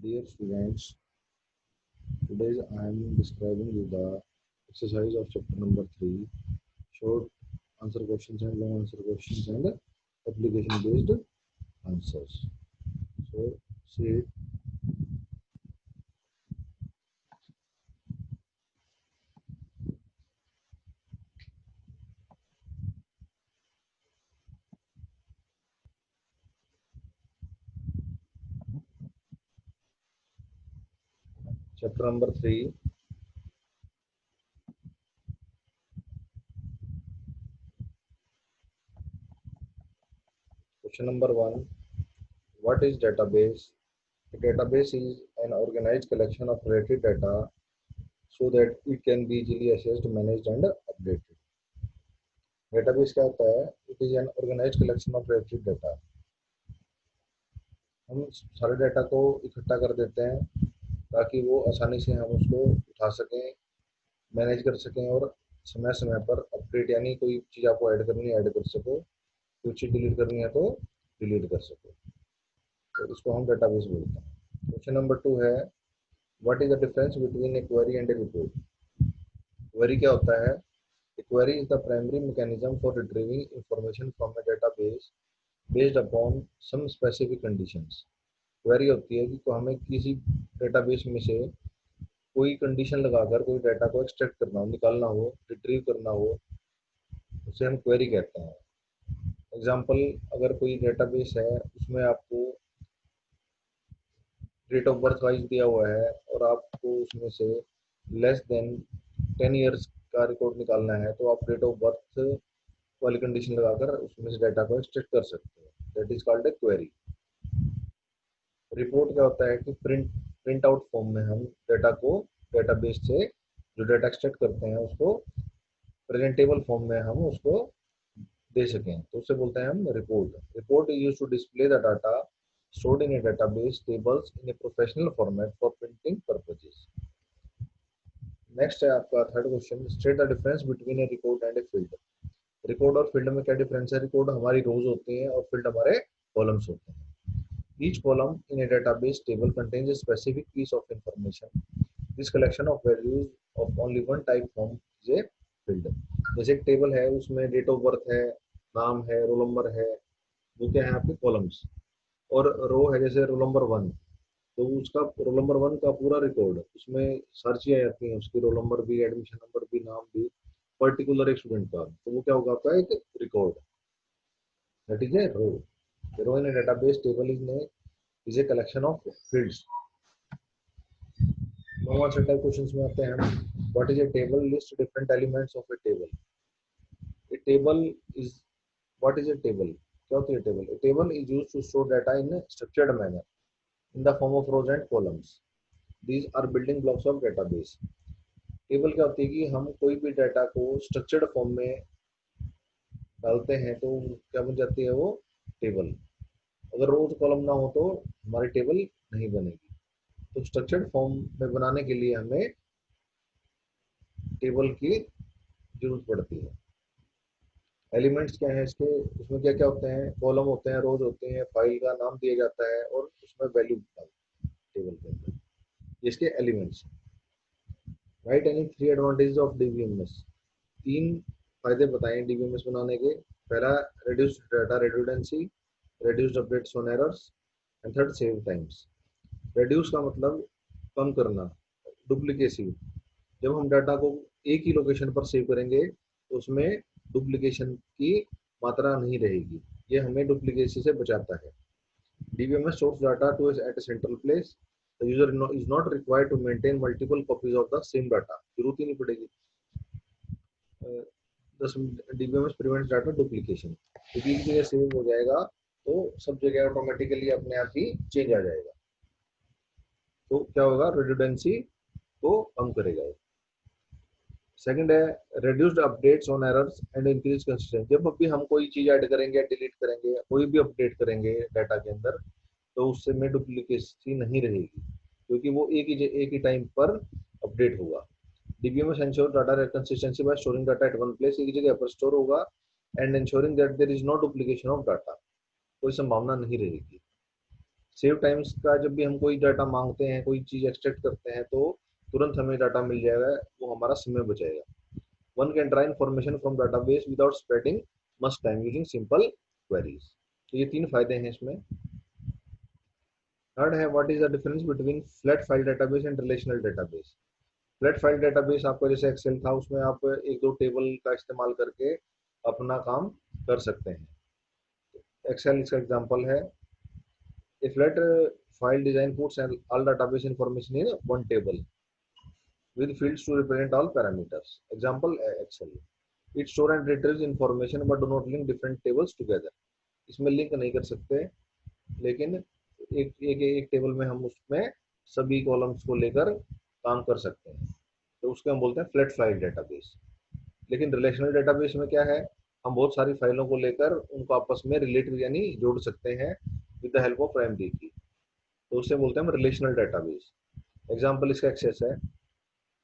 Dear students, today I am describing you the exercise of chapter number 3, short answer questions and long answer questions and application based answers. So, see it. Chapter number 3. Question number 1. What is database? A database is an organized collection of related data so that it can be easily accessed, managed and updated. Database क्या होता है? It is an organized collection of related data. हम सारे data को इकट्ठा कर देते हैं ताकि वो आसानी से हम उसको उठा सकें, मैनेज कर सकें और समय समय पर अपडेट यानी कोई चीज़ आपको ऐड करनी है ऐड कर सको, कोई चीज़ डिलीट करनी है तो डिलीट कर सको। तो इसको हम डेटाबेस बोलते हैं। क्वेश्चन नंबर 2 है, what is the difference between A query and A report? Query क्या होता है? A query is the primary mechanism for retrieving information from a database based upon some specific conditions. Query होती है कि हमें किसी database में से कोई कंडीशन लगाकर कोई डाटा को एक्सट्रैक्ट करना हो, निकालना हो, रिट्रीव करना हो, उसे हम क्वेरी कहते हैं। एग्जांपल, अगर कोई डेटाबेस है उसमें आपको डेट ऑफ बर्थ वाइज दिया हुआ है और आपको उसमें से लेस देन 10 ईयर्स का रिकॉर्ड निकालना है, तो आप डेट ऑफ बर्थ वाली कंडीशन लगाकर उसमें से डाटा को एक्सट्रैक्ट कर सकते हो। That is called a query. Report क्या होता है कि प्रिंट आउट फॉर्म में हम डाटा को डेटाबेस से जो डाटा एक्सट्रैक्ट करते हैं उसको प्रेजेंटेबल फॉर्म में हम उसको दे सकें, तो उसे बोलते हैं हम report. Report is used to display the data stored in a database tables in a professional format for printing purposes. Next है आपका third question, state the difference between A record and a field. Record और field में क्या difference है? Record हमारी रोज होती हैं और फील्ड हमारे कॉलम्स होते हैं। Each column in a database table contains a specific piece of information. This collection of values of only one type form is a field. जैसे एक टेबल है उसमें डेट ऑफ बर्थ है, नाम है, रोल नंबर है, वो क्या है आपके कॉलम्स। और रो है जैसे रोल नंबर 1, तो उसका रोल नंबर 1 का पूरा रिकॉर्ड, उसमें सारी चीजें आती हैं, उसकी रोल नंबर भी, एडमिशन नंबर भी, नाम भी, पर्टिकुलर एक स्टूडेंट का, तो वो क्या होगा आपका एक record. That is a row. Row in a database table is a collection of fields. No answer type questions में आते हैं हम। What is a table? List different elements of a table. A table is what is a table? क्या होती है table? A table is used to store data in structured manner in the form of rows and columns. These are building blocks of database. Table क्या होती है कि हम कोई भी डाटा को स्ट्रक्चर्ड फॉर्म में डालते हैं तो क्या बन जाती है वो टेबल। अगर रोज कॉलम ना हो तो हमारी टेबल नहीं बनेगी। तो स्ट्रक्चर्ड फॉर्म में बनाने के लिए हमें टेबल की जरूरत पड़ती है। एलिमेंट्स क्या है इसके? उसमें क्या क्या होते हैं? कॉलम होते हैं, रोज होते हैं, फाइल का नाम दिया जाता है और उसमें वैल्यू टेबल के अंदर, ये इसके elements. Right any 3 advantages of DBMS. 3 फायदे बताएं डीबीएमएस बनाने के। पहला, reduced data redundancy, reduced updates on errors, and third, save times. Reduce का मतलब कम करना, डुप्लीकेसी। जब हम डाटा को एक ही लोकेशन पर सेव करेंगे तो उसमें डुप्लीकेशन की मात्रा नहीं रहेगी, ये हमें डुप्लीकेसी से बचाता है। DBMS stores data to at a central place. The user is not required to maintain multiple copies of the same data. जरूरत ही नहीं पड़ेगी। Thus, DBMS prevents data duplication. एक ही जगह सेव हो जाएगा तो सब जगह ऑटोमेटिकली अपने आप ही चेंज आ जाएगा। तो क्या होगा? रिडंडेंसी को कम करेगा। सेकंड है, reduced updates on errors and increase consistency. जब भी हम कोई चीज ऐड करेंगे, डिलीट करेंगे, कोई भी अपडेट करेंगे डाटा के अंदर, तो उससे में डुप्लीकेसी नहीं रहेगी क्योंकि वो एक ही टाइम पर अपडेट होगा। DBMS ensure data consistency by storing data at one place, एक जगह पर स्टोर होगा, and ensuring that there is no duplication of data, कोई संभावना नहीं रहेगी। सेव टाइम्स का जब भी हम कोई डाटा मांगते हैं, कोई चीज एक्सट्रैक्ट करते हैं, तो तुरंत हमें डाटा मिल जाएगा, वो हमारा समय बचाएगा। One can try information from database without spreading much time using simple queries. तो ये 3 फायदे हैं इसमें। थर्ड है, what is the difference between flat file database and relational database. Flat file database आपका जैसे एक्सेल था, उसमें आप एक दो टेबल का इस्तेमाल करके अपना काम कर सकते हैं। एक्सेल इसका एग्जांपल है। A flat file design puts all database information in one table with fields to represent all parameters. Example Excel. It store and retrieves information but do not link different tables together. इसमें link नहीं कर सकते, लेकिन एक table में हम उसमें सभी कॉलम्स को लेकर काम कर सकते हैं, तो उसको हम बोलते हैं फ्लैट फाइल डेटाबेस। लेकिन रिलेशनल डेटाबेस में क्या है, हम बहुत सारी फाइलों को लेकर उनको आपस में रिलेटेड यानी जोड़ सकते हैं with the help of primary की, तो उसे बोलते हैं हम रिलेशनल डेटाबेस। एग्जांपल इसका एक्सेस है।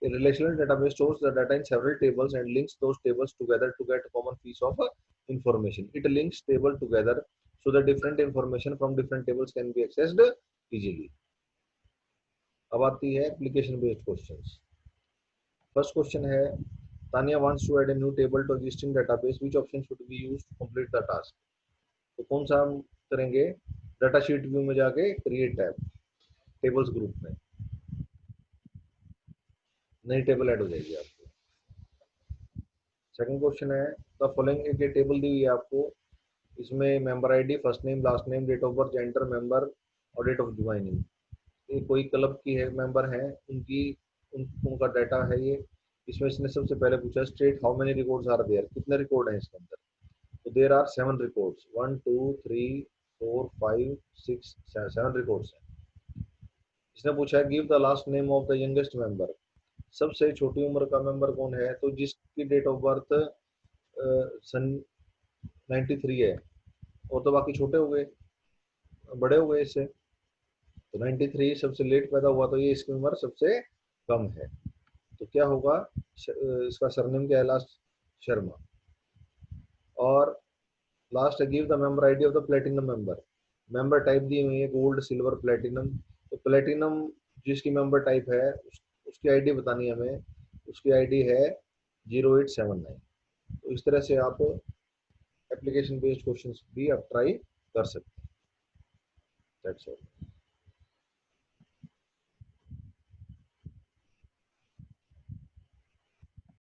A relational database stores the data in several tables and links those tables together to get a common piece of information. It links table together so that different information from different tables can be accessed easily. अब आती है application based questions. First question है, Tania wants to add a new table to existing database. Which option should be used to complete the task? तो कौन सा हम करेंगे? Data sheet view में जाके क्रिएट टैब, टेबल्स ग्रुप में नई टेबल ऐड हो जाएगी आपको। सेकंड क्वेश्चन है, द फॉलोइंग एक टेबल दी हुई है आपको, इसमें member ID, first name, last name, date of birth, gender, member और डेट ऑफ ज्वाइनिंग। ये कोई क्लब की है, मेंबर हैं, उनका डाटा है ये। इसमें इसने सबसे पहले पूछा state how many records are there, कितने रिकॉर्ड हैं इसके अंदर। तो देयर आर 7 रिकॉर्ड्स, 1 2 3 4 5 6 7 रिकॉर्ड्स हैं। इसने पूछा है give the last name of the youngest member, सबसे छोटी उम्र का मेंबर कौन है, तो जिसकी डेट ऑफ बर्थ सन 93 है, और तो बाकी छोटे हो गए, बड़े हो गए इससे। तो 93 सबसे लेट पैदा हुआ, तो ये इसकी उम्र सबसे कम है। तो क्या होगा, इसका सरनेम क्या है, लास्ट शर्मा। और लास्ट है give the member ID of the platinum member, member type दी हुई है गोल्ड, सिल्वर, प्लेटिनम। तो प्लेटिनम जिसकी मेंबर टाइप है उसकी आईडी बतानी है हमें, उसकी आईडी है 0879। तो इस तरह से आप एप्लीकेशन बेस्ड क्वेश्चंस भी आप ट्राई कर सकते हैं। That's all.